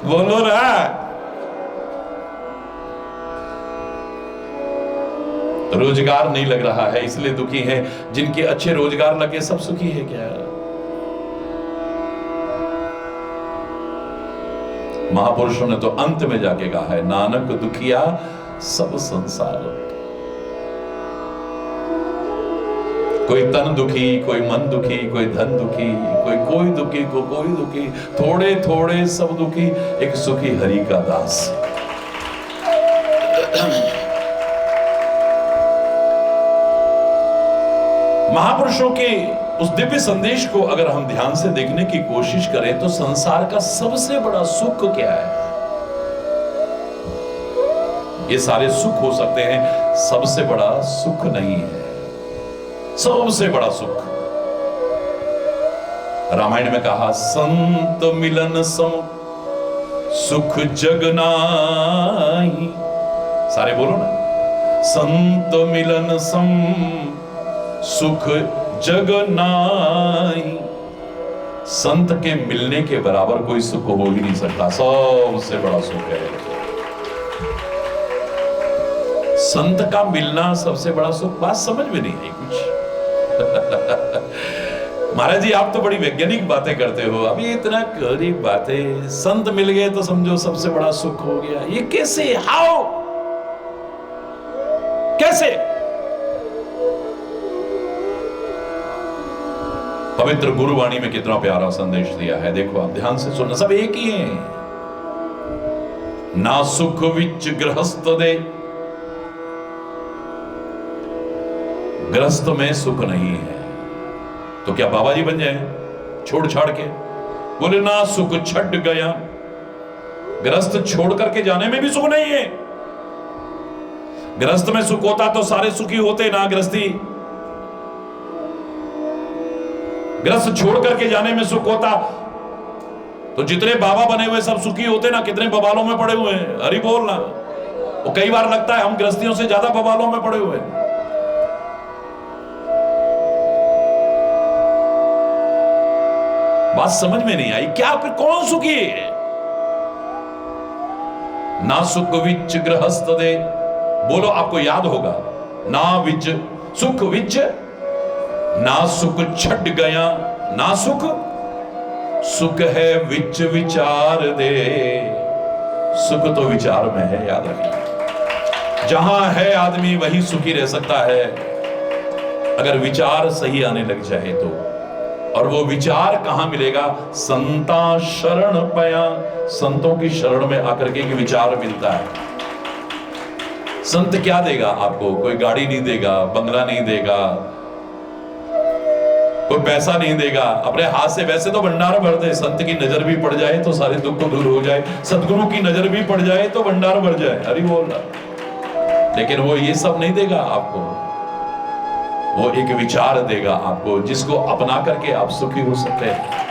बोलो रहा। रोजगार नहीं लग रहा है इसलिए दुखी है, जिनके अच्छे रोजगार लगे सब सुखी है क्या? महापुरुषों ने तो अंत में जाके कहा है, नानक दुखिया सब संसार। कोई तन दुखी, कोई मन दुखी, कोई धन दुखी, कोई दुखी, कोई दुखी, थोड़े थोड़े सब दुखी, एक सुखी हरि का दास। महापुरुषों के उस दिव्य संदेश को अगर हम ध्यान से देखने की कोशिश करें तो संसार का सबसे बड़ा सुख क्या है? ये सारे सुख हो सकते हैं, सबसे बड़ा सुख नहीं है। सबसे बड़ा सुख रामायण में कहा, संत मिलन सम सुख जग नाहि। सारे बोलो ना, संत मिलन सम सुख जग नाहि। संत के मिलने के बराबर कोई सुख हो ही नहीं सकता, सबसे बड़ा सुख है संत का मिलना, सबसे बड़ा सुख। बात समझ में नहीं आई कुछ। महाराज जी आप तो बड़ी वैज्ञानिक बातें करते हो, अभी इतना गरीब बातें, संत मिल गए तो समझो सबसे बड़ा सुख हो गया। ये कैसे? हाउ? कैसे? पवित्र गुरुवाणी में कितना प्यारा संदेश दिया है, देखो आप ध्यान से सुनना। सब एक ही है। ना सुख विच गृहस्थ दे, गृहस्थ में सुख नहीं है तो क्या बाबा जी बन जाए छोड़ छाड़ के? बोले ना सुख छट गया, गृहस्थ छोड़ करके जाने में भी सुख नहीं है। गृहस्थ में सुख होता तो सारे सुखी होते ना। गृहस्थ छोड़ करके जाने में सुख होता तो जितने बाबा बने हुए सब सुखी होते ना। कितने बवालों में पड़े हुए हैं, हरि बोल ना। वो कई बार लगता है हम गृहस्थियों से ज्यादा बवालों में पड़े हुए हैं। बात समझ में नहीं आई क्या? फिर कौन सुखी है? ना सुख विच गृहस्थ दे, बोलो आपको याद होगा। ना विच सुख विच, ना सुख छट गया, ना सुख सुख है विच विचार दे। सुख तो विचार में है, याद रखिए। जहां है आदमी वही सुखी रह सकता है अगर विचार सही आने लग जाए तो। और वो विचार कहां मिलेगा? संता शरण पया, संतों की शरण में आकर के विचार मिलता है। संत क्या देगा आपको? कोई गाड़ी नहीं देगा, बंगला नहीं देगा, कोई पैसा नहीं देगा। अपने हाथ से वैसे तो भंडार भर दे, संत की नजर भी पड़ जाए तो सारे दुख दूर हो जाए, सदगुरु की नजर भी पड़ जाए तो भंडार भर जाए, हरि बोल रहा। लेकिन वो ये सब नहीं देगा आपको, वो एक विचार देगा आपको जिसको अपना करके आप सुखी हो सकते हैं।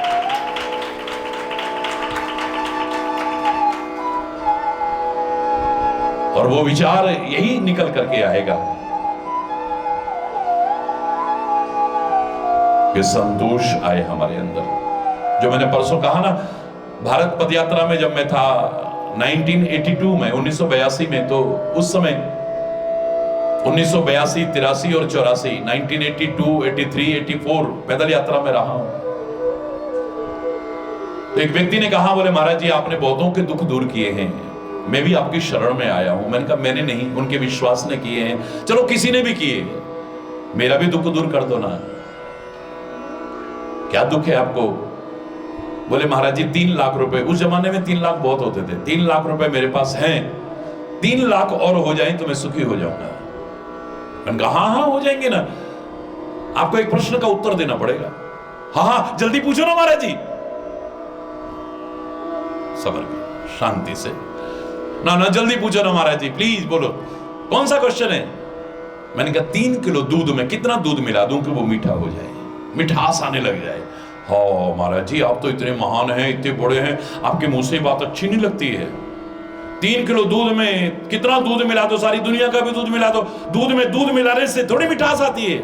और वो विचार यही निकल करके आएगा कि संतोष आए हमारे अंदर। जो मैंने परसों कहा ना, भारत पदयात्रा में जब मैं था 1982 में, 1982 में, तो उस समय 1982, 83 और 84, 1982, 83, 84 पैदल यात्रा में रहा हूं। तो एक व्यक्ति ने कहा, बोले महाराज जी आपने बहुतों के दुख दूर किए हैं, मैं भी आपकी शरण में आया हूं। मैंने कहा मैंने नहीं, उनके विश्वास ने किए हैं। चलो किसी ने भी किए, मेरा भी दुख दूर कर दो ना। क्या दुख है आपको? बोले महाराज जी 3 लाख रुपए, उस जमाने में 3 लाख बहुत होते थे, 3 लाख रुपए मेरे पास हैं, 3 लाख और हो जाए तो मैं सुखी हो जाऊंगा। मैंने कहा हाँ हो जाएंगे ना। आपको एक प्रश्न का उत्तर देना पड़ेगा। हाँ जल्दी पूछो ना महाराज जी। सबर के, शांति से ना जल्दी पूछो ना महाराज जी, प्लीज बोलो कौन सा क्वेश्चन है। मैंने कहा 3 किलो दूध में कितना दूध मिला दूं कि वो मीठा हो जाए, मिठास आने लग जाए। हाँ महाराज जी आप तो इतने महान हैं, इतने बड़े हैं, आपके मुंह से बात अच्छी नहीं लगती है। 3 किलो दूध में कितना दूध मिला दो, सारी दुनिया का भी दूध मिला दो, दूध में दूध मिलाने से थोड़ी मिठास आती है।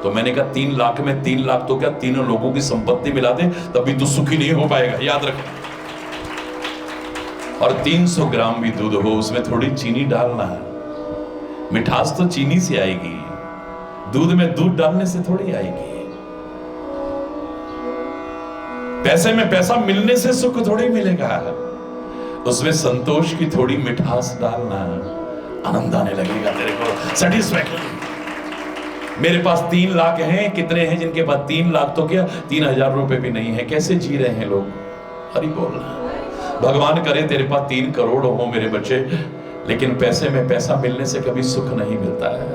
तो मैंने कहा 3 लाख में 3 लाख तो क्या तीनों लोगों की संपत्ति मिला दे तभी तो सुखी नहीं हो पाएगा, याद रखो। और 300 ग्राम भी दूध हो, उसमें थोड़ी चीनी डालना है, मिठास तो चीनी से आएगी, दूध में दूध डालने से थोड़ी आएगी। पैसे में पैसा मिलने से सुख थोड़ी मिलेगा, उसमें संतोष की थोड़ी मिठास डालना, आनंद आने लगेगा तेरे को, सेटिस्फैक्शन। मेरे पास 3 लाख हैं, कितने हैं जिनके पास 3 लाख तो क्या 3000 रुपए भी नहीं है, कैसे जी रहे हैं लोग? हरि बोल। भगवान करे तेरे पास 3 करोड़ हो मेरे बच्चे, लेकिन पैसे में पैसा मिलने से कभी सुख नहीं मिलता है।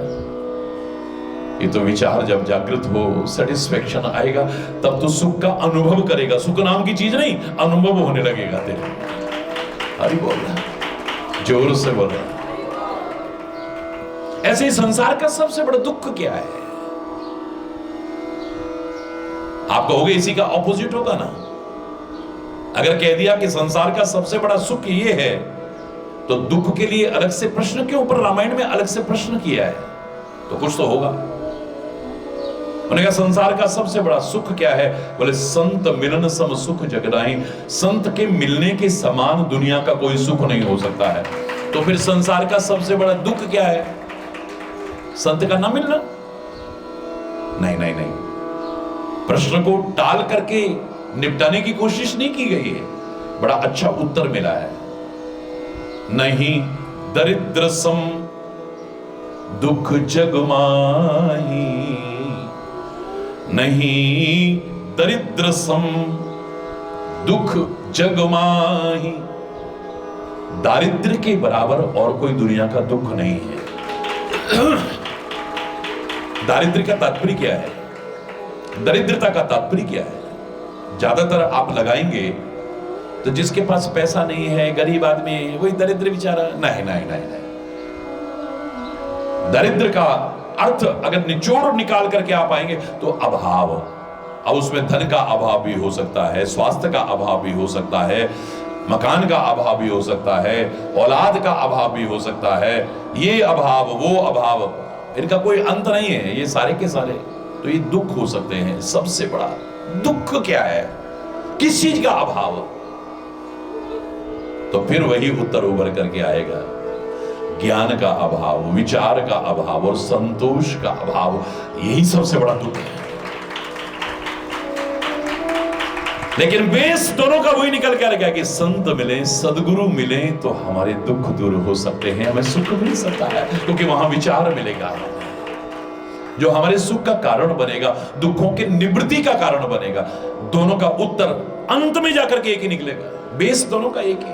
ये तो विचार जब जागृत हो, सेटिस्फैक्शन आएगा, तब तो सुख का अनुभव करेगा। सुख नाम की चीज नहीं, अनुभव होने लगेगा तेरे। हरि बोल, जोर से बोल रहा। ऐसे ही संसार का सबसे बड़ा दुख क्या है? आप कहोगे इसी का ऑपोजिट होगा ना। अगर कह दिया कि संसार का सबसे बड़ा सुख ये है, तो दुख के लिए अलग से प्रश्न क्यों? ऊपर रामायण में अलग से प्रश्न किया है, तो कुछ तो होगा। उन्होंने कहा संसार का सबसे बड़ा सुख क्या है? बोले संत मिलन सम सुख जगदाई। संत के मिलने के समान दुनिया का कोई सुख नहीं हो सकता है। तो फिर संसार का सबसे बड़ा दुख क्या है? संत का ना मिलना? नहीं नहीं नहीं, प्रश्न को टाल करके निपटाने की कोशिश नहीं की गई है, बड़ा अच्छा उत्तर मिला है। नहीं दरिद्र सम दुख जग माही, नहीं दरिद्र सम दुख जग माही। दारिद्र के बराबर और कोई दुनिया का दुख नहीं है। दारिद्र का तात्पर्य क्या है? दरिद्रता का तात्पर्य क्या है? ज्यादातर आप लगाएंगे तो जिसके पास पैसा नहीं है, गरीब आदमी है, वही दरिद्र बेचारा। नहीं नहीं नहीं नहीं, दरिद्र का अर्थ अगर निचोड़ निकाल करके आप आएंगे तो अभाव। अब उसमें धन का अभाव भी हो सकता है, स्वास्थ्य का अभाव भी हो सकता है, मकान का अभाव भी हो सकता है, औलाद का अभाव भी हो सकता है, ये अभाव वो अभाव, इनका कोई अंत नहीं है, ये सारे के सारे। तो ये दुख हो सकते हैं। सबसे बड़ा दुख क्या है? किस चीज का अभाव? तो फिर वही उत्तर उभर करके आएगा, ज्ञान का अभाव, विचार का अभाव और संतोष का अभाव। यही सबसे बड़ा दुख है। लेकिन बेस दोनों का वही निकल कर गया कि संत मिले, सदगुरु मिले तो हमारे दुख दूर हो सकते हैं, हमें सुख मिल सकता है, क्योंकि वहां विचार मिलेगा जो हमारे सुख का कारण बनेगा, दुखों के निवृत्ति का कारण बनेगा। दोनों का उत्तर अंत में जाकर के एक ही निकलेगा, बेस दोनों का एक ही।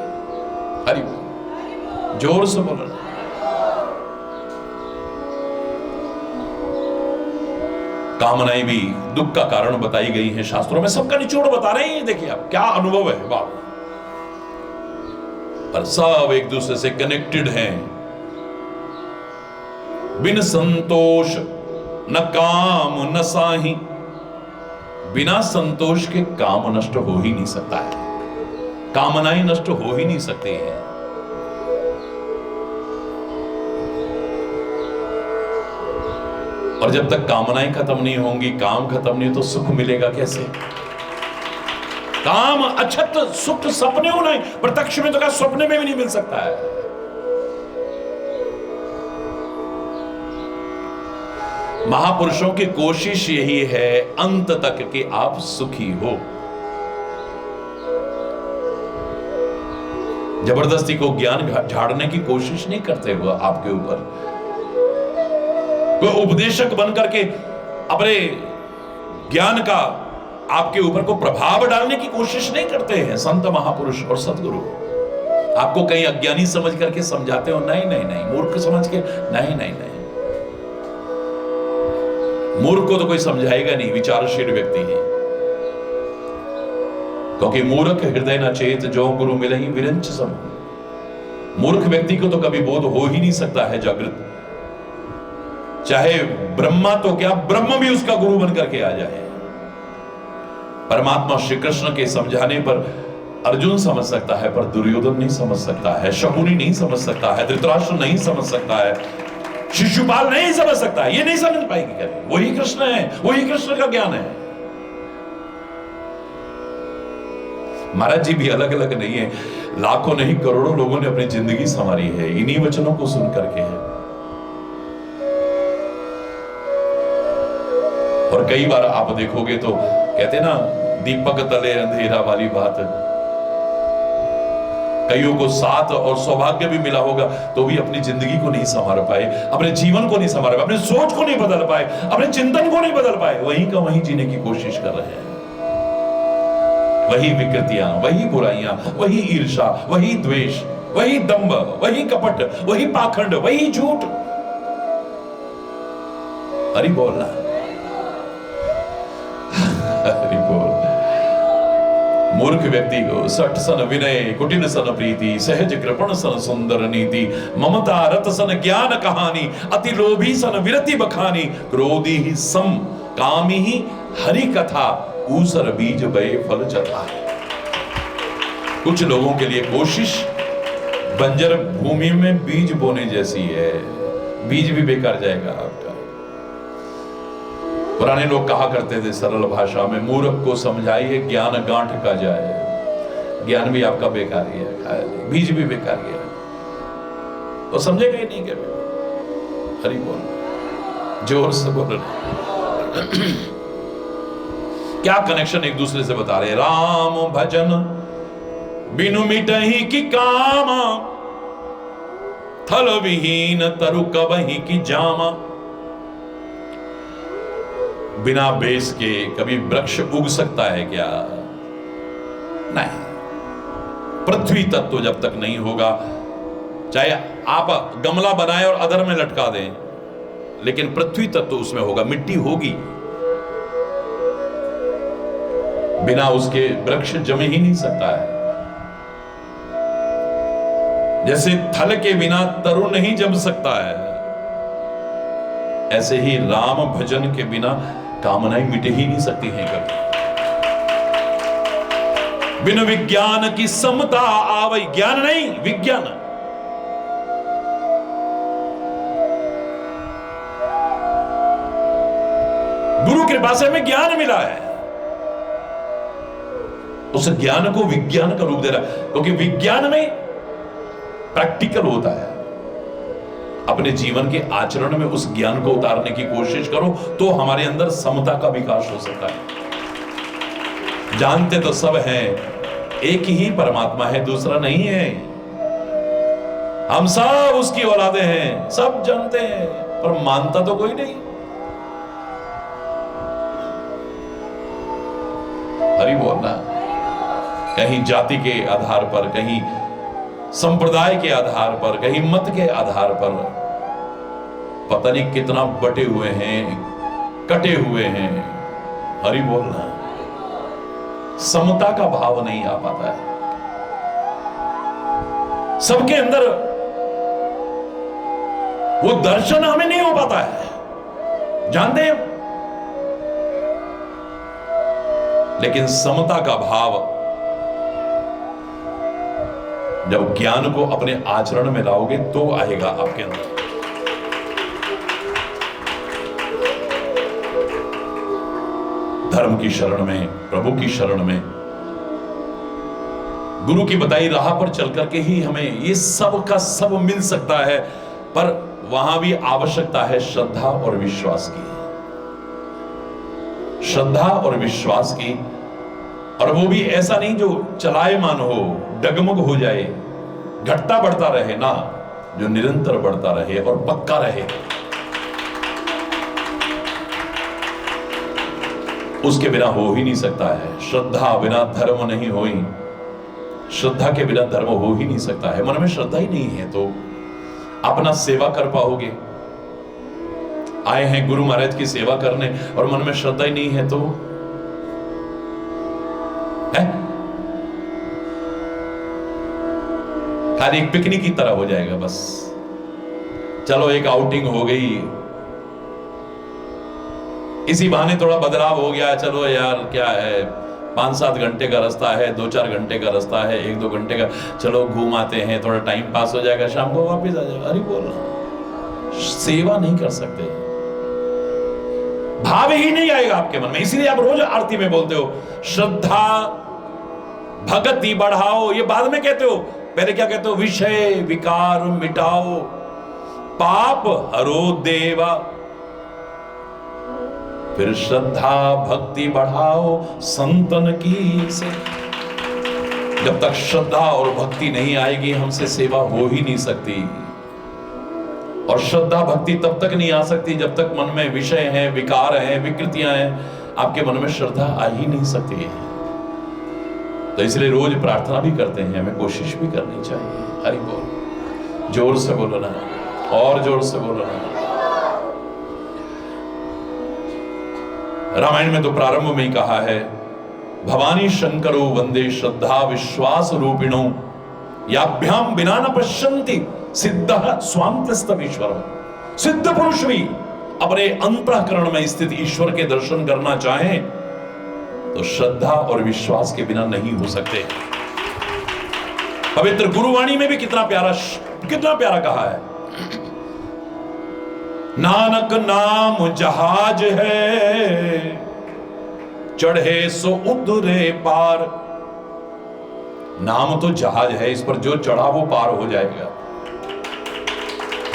हरि बोल, जोर से बोलना। कामनाएं भी दुख का कारण बताई गई हैं शास्त्रों में, सबका निचोड़ बता रहे हैं। देखिए आप क्या अनुभव है बाप, पर सब एक दूसरे से कनेक्टेड हैं। बिन संतोष न काम न साही, बिना संतोष के काम नष्ट हो ही नहीं सकता है, कामनाएं नष्ट हो ही नहीं सकती हैं। और जब तक कामनाएं खत्म नहीं होंगी, काम खत्म नहीं, तो सुख मिलेगा कैसे? काम अछत सुख सपने हो नहीं, प्रत्यक्ष में तो क्या सपने में भी नहीं मिल सकता है। महापुरुषों की कोशिश यही है अंत तक कि आप सुखी हो। जबरदस्ती को ज्ञान झाड़ने की कोशिश नहीं करते हुए आपके ऊपर, कोई उपदेशक बन करके अपने ज्ञान का आपके ऊपर को प्रभाव डालने की कोशिश नहीं करते हैं संत महापुरुष और सदगुरु। आपको कहीं अज्ञानी समझ करके समझाते हो, नहीं नहीं नहीं, मूर्ख समझ के, नहीं नहीं नहीं, मूर्ख को तो कोई समझाएगा नहीं, विचारशील व्यक्ति है। क्योंकि मूर्ख हृदय न चेत, जो गुरु मिले ही विरंच सम। मूर्ख व्यक्ति को तो कभी बोध हो ही नहीं सकता है जागृत, चाहे ब्रह्मा तो क्या, ब्रह्म भी उसका गुरु बनकर के आ जाए। परमात्मा श्री कृष्ण के समझाने पर अर्जुन समझ सकता है, पर दुर्योधन नहीं समझ सकता है, शकुनी नहीं समझ सकता है, धृतराष्ट्र नहीं समझ सकता है। शिशुपाल नहीं समझ सकता, ये नहीं समझ पाएगी। क्या वही कृष्ण है, वही कृष्ण का ज्ञान है। महाराज जी भी अलग अलग नहीं है, लाखों नहीं करोड़ों लोगों ने अपनी जिंदगी संवारी है इन्हीं वचनों को सुन करके है। और कई बार आप देखोगे तो कहते ना दीपक तले अंधेरा वाली बात, कईयों को साथ और सौभाग्य भी मिला होगा तो भी अपनी जिंदगी को नहीं संवार पाए, अपने जीवन को नहीं संवार पाए, अपनी सोच को नहीं बदल पाए, अपने चिंतन को नहीं बदल पाए, वहीं का वहीं जीने की कोशिश कर रहे हैं। वही विकृतियां, वही बुराइयां, वही ईर्ष्या, वही द्वेष, वही दंभ, वही कपट, वही पाखंड, वही झूठ। हरि बोलना, हरि बोल। मूर्ख व्यक्ति को सठ सन विनय, कुटिल सन प्रीति, सहज कृपण सन सुंदर नीति, ममता रत सन ज्ञान कहानी, अति लोभी सन विरति बखानी, क्रोधी ही सम कामी ही हरि कथा, ऊसर बीज बे फल जथा। कुछ लोगों के लिए कोशिश बंजर भूमि में बीज बोने जैसी है, बीज भी बेकार जाएगा आपका। पुराने लोग कहा करते थे सरल भाषा में, मूर्ख को समझाइए ज्ञान गांठ का जाए। ज्ञान भी आपका बेकार ही है, बीज भी बेकार ही है, तो समझेगा ही नहीं। क्या हरि बोल, जोर से बोल। क्या कनेक्शन एक दूसरे से बता रहे हैं। राम भजन बिनु मिटहि की काम, थल विहीन तरु कबहि की जामा। बिना बेस के कभी वृक्ष उग सकता है क्या? नहीं। पृथ्वी तत्व जब तक नहीं होगा, चाहे आप गमला बनाए और अधर में लटका दें, लेकिन पृथ्वी तत्व उसमें होगा, मिट्टी होगी। बिना उसके वृक्ष जम ही नहीं सकता है। जैसे थल के बिना तरु नहीं जम सकता है, ऐसे ही राम भजन के बिना कामनाएं मिट ही नहीं सकती हैं कभी। बिन विज्ञान की समता आवै, ज्ञान नहीं विज्ञान। गुरु कृपा से हमें ज्ञान मिला है, उस ज्ञान को विज्ञान का रूप दे रहा है, क्योंकि विज्ञान में प्रैक्टिकल होता है। अपने जीवन के आचरण में उस ज्ञान को उतारने की कोशिश करो तो हमारे अंदर समता का विकास हो सकता है। जानते तो सब हैं, एक ही परमात्मा है, दूसरा नहीं है। हम सब उसकी औलादे हैं, सब जानते हैं, पर मानता तो कोई नहीं। हरि बोलना। कहीं जाति के आधार पर, कहीं संप्रदाय के आधार पर, कहीं मत के आधार पर पता नहीं कितना बटे हुए हैं, कटे हुए हैं। हरि बोलना। समता का भाव नहीं आ पाता है सबके अंदर, वो दर्शन हमें नहीं हो पाता है, जानते हैं। लेकिन समता का भाव जब ज्ञान को अपने आचरण में लाओगे तो आएगा आपके अंदर। धर्म की शरण में, प्रभु की शरण में, गुरु की बताई राह पर चल करके ही हमें ये सब का सब मिल सकता है। पर वहां भी आवश्यकता है श्रद्धा और विश्वास की, श्रद्धा और विश्वास की। और वो भी ऐसा नहीं जो चलायमान हो, डगमग हो जाए, घटता बढ़ता रहे ना, जो निरंतर बढ़ता रहे और पक्का रहे। उसके बिना हो ही नहीं सकता है। श्रद्धा बिना धर्म नहीं होई, श्रद्धा के बिना धर्म हो ही नहीं सकता है। मन में श्रद्धा ही नहीं है तो अपना सेवा कर पाओगे? आए हैं गुरु महाराज की सेवा करने और मन में श्रद्धा ही नहीं है तो खाली एक पिकनिक की तरह हो जाएगा बस। चलो एक आउटिंग हो गई, इसी बहाने थोड़ा बदलाव हो गया, चलो यार क्या है, 5-7 घंटे का रास्ता है, 2-4 घंटे का रास्ता है, 1-2 घंटे का, चलो घूम आते हैं, थोड़ा टाइम पास हो जाएगा, शाम को वापस आ जाएगा। अरे बोल सेवा नहीं कर सकते, भाव ही नहीं आएगा आपके मन में। इसीलिए आप रोज आरती में बोलते हो श्रद्धा भक्ति बढ़ाओ, ये बाद में कहते हो, पहले क्या कहते हो? विषय विकार मिटाओ, पाप हरो देवा, फिर श्रद्धा भक्ति बढ़ाओ संतन की से। जब तक श्रद्धा और भक्ति नहीं आएगी हमसे सेवा हो ही नहीं सकती। और श्रद्धा भक्ति तब तक नहीं आ सकती जब तक मन में विषय हैं, विकार हैं, विकृतियां हैं, आपके मन में श्रद्धा आ ही नहीं सकती है। तो इसलिए रोज प्रार्थना भी करते हैं, हमें कोशिश भी करनी चाहिए। हरि बोल, जोर से बोलो ना, और जोर से बोलो ना। रामायण में तो प्रारंभ में ही कहा है, भवानी शंकरो वंदे श्रद्धा विश्वास रूपिणो याभ्याम बिना न पश्यन्ति सिद्ध स्वांतस्तमीश्वर। सिद्ध पुरुष भी अपने अंतःकरण में स्थित ईश्वर के दर्शन करना चाहें तो श्रद्धा और विश्वास के बिना नहीं हो सकते। पवित्र गुरुवाणी में भी कितना प्यारा कहा है, नानक नाम जहाज है चढ़े सो उतरे पार। नाम तो जहाज है, इस पर जो चढ़ा वो पार हो जाएगा।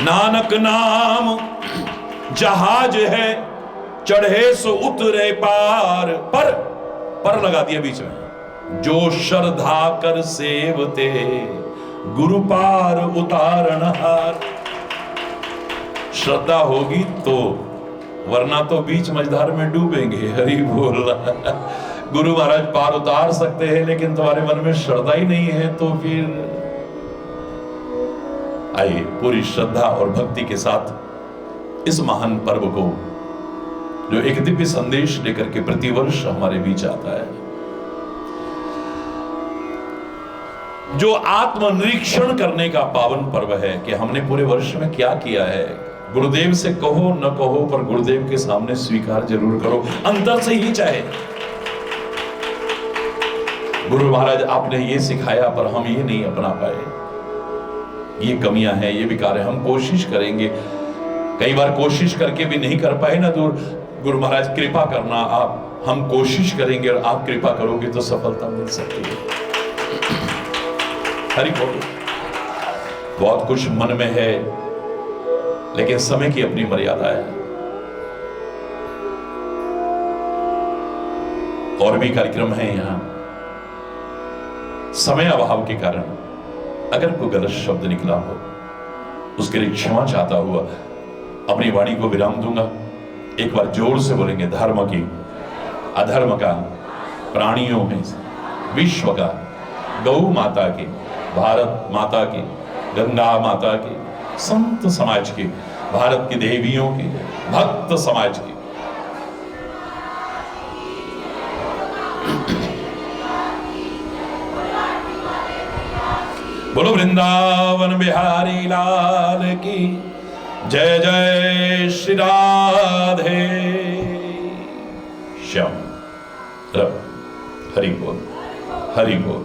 नानक नाम जहाज है चढ़े सो उतरे पार, पर लगा दिया बीच में, जो श्रद्धा कर सेवते गुरु पार उतारनहार। श्रद्धा होगी तो, वरना तो बीच मझधार में डूबेंगे। हरि बोल। गुरु महाराज पार उतार सकते हैं, लेकिन तुम्हारे मन में श्रद्धा ही नहीं है तो फिर। आइए पूरी श्रद्धा और भक्ति के साथ इस महान पर्व को, जो एक दिव्य संदेश लेकर के प्रतिवर्ष हमारे बीच आता है, जो आत्मनिरीक्षण करने का पावन पर्व है कि हमने पूरे वर्ष में क्या किया है। गुरुदेव से कहो न कहो, पर गुरुदेव के सामने स्वीकार जरूर करो, अंतर से ही चाहे। गुरु महाराज आपने ये सिखाया पर हम ये नहीं अपना पाए, ये कमियां हैं, ये विकार है। हम कोशिश करेंगे, कई बार कोशिश करके भी नहीं कर पाए ना, तो गुरु महाराज कृपा करना, आप हम कोशिश करेंगे और आप कृपा करोगे तो सफलता मिल सकती है। हरि बोल। बहुत कुछ मन में है, लेकिन समय की अपनी मर्यादा है। और भी कार्यक्रम है यहां, समय अभाव के कारण अगर कोई गलत शब्द निकला हो उसके लिए क्षमा चाहता हुआ अपनी वाणी को विराम दूंगा। एक बार जोर से बोलेंगे, धर्म की, अधर्म का, प्राणियों में, विश्व का, गौ माता की, भारत माता की, गंगा माता की, संत समाज की, भारत की देवियों की, भक्त समाज की। बोलो वृंदावन बिहारी लाल की जय। जय श्री राधे श्याम। हरि बोल, हरि बोल।